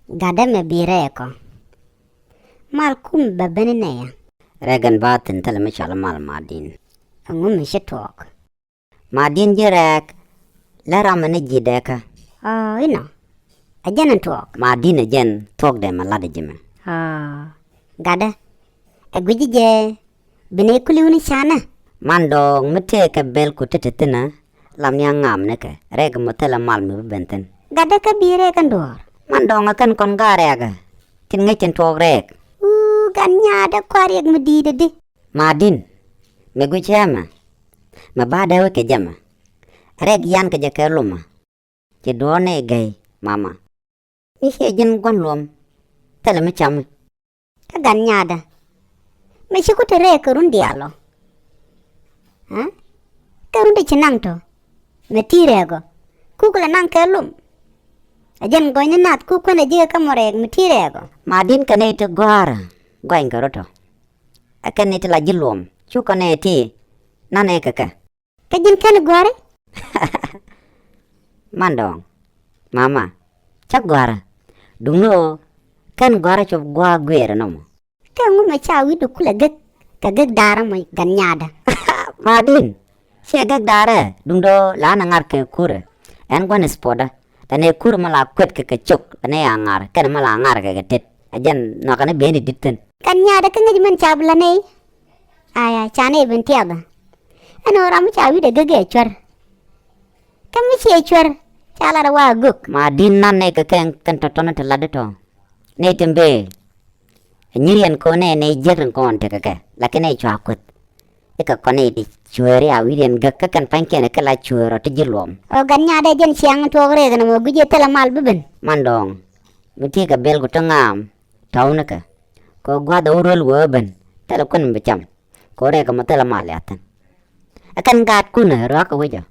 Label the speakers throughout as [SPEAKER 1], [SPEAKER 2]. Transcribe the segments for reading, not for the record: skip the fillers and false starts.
[SPEAKER 1] Gada me bireko. Mal kum babene ne ya.
[SPEAKER 2] Regan batin tala mishala mal madin.
[SPEAKER 1] Ngum me shetok.
[SPEAKER 2] Madin jirek. Lara mane jideka.
[SPEAKER 1] Ino. Ajan tok.
[SPEAKER 2] Madin ajen tok de malade jime.
[SPEAKER 1] Gada. Agwiji je. Bine kuli uni shana.
[SPEAKER 2] Mandong mete ka bel ku tetetina. Lam yang ngam neke. Reg motela mal me benten.
[SPEAKER 1] Gada ka bire kan dor.
[SPEAKER 2] Mandong akan kon garega. Tin ngecen tok reg.
[SPEAKER 1] Ganya ada kwariak medida de.
[SPEAKER 2] Madin. Me gu chama. Ma bada we ke jama. Reg yan ke jake luma. Ci doone gay mama. Mi hejin gon lom. Tele me cham.
[SPEAKER 1] Ka ganya ada. Me shikuti re karun dialo. Karun de chinang to. Me tirego. Kukula nang kelum. Ajan gonya nat kukuna je kamoreg me tirego.
[SPEAKER 2] Madin kane ite gwara. Gwain karoto. Akan ite la jilom. Chukane ti. Nane kaka.
[SPEAKER 1] Kajin kan gware?
[SPEAKER 2] Mandong. Mama. Chak gwara. Dungno. Kan gwara chop gwa gwere nomo.
[SPEAKER 1] Kangu me chawi du kula gek. Ka gek dara mo ganyada.
[SPEAKER 2] Madin. Siya gek dara. Dungdo lana ngar ke kure. En gwan spoda. Tane kure mala kwet ke chuk. Tane angar. Kan mala angar ke tet. Ajan nakane beni ditten.
[SPEAKER 1] Kanyada ka ngajiman chabla ne. Aya chane binti aga. Ano ramu chawi de gege chwar. Kami si chwar. Chala ra wa guk.
[SPEAKER 2] Madin nane ke kan totona te ladato. Ne tembe. Nyirian ko ne jeren ko ante ke. Lakine chwakut. Ika kone di chwere awirian gak kan pankene kala chwero te jilom.
[SPEAKER 1] O ganyada jen siang togre gana mo guje tela mal beben.
[SPEAKER 2] Mandong. Muti ka bel gutangam. Taunaka. Ko gwa da urul woben. Tala kun becam. Ko re ka matala mal yatan. Akan gat kuna raka weja.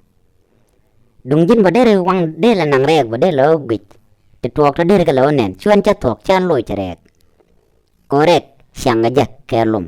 [SPEAKER 2] Dungjin badere wang dela nang reg badele ogit. Te tuok ta dere ka lo nen. Chuan cha tuok chan loy cha reg. Ko reg siang ajak kelum.